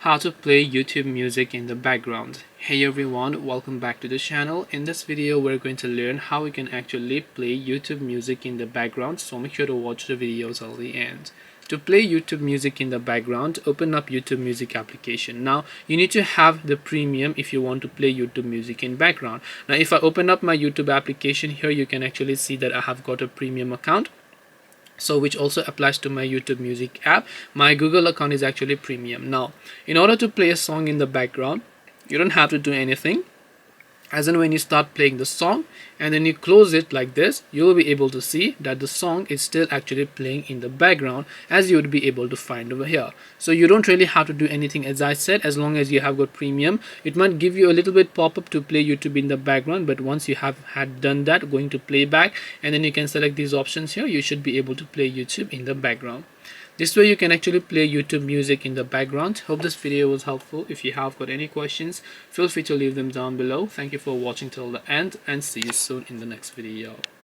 How to play YouTube music in the background. Hey everyone, welcome back to the channel. In this video we're going to learn how we can actually play YouTube music in the background, so make sure to watch the videos till the end. To play YouTube music in the background, open up YouTube music application. Now you need to have the premium if you want to play YouTube music in background. Now if I open up my YouTube application here, you can actually see that I have got a premium account, so which also applies to my YouTube music app. My Google account is actually premium. Now in order to play a song in the background, you don't have to do anything. As in, when you start playing the song and then you close it like this, you will be able to see that the song is still actually playing in the background, as you would be able to find over here. So you don't really have to do anything, as I said, as long as you have got premium. It might give you a little bit pop-up to play YouTube in the background, but once you have had done that, going to playback, and then you can select these options here, you should be able to play YouTube in the background. This way you can actually play YouTube music in the background. Hope this video was helpful. If you have got any questions, feel free to leave them down below. Thank you for watching till the end, and see you soon in the next video.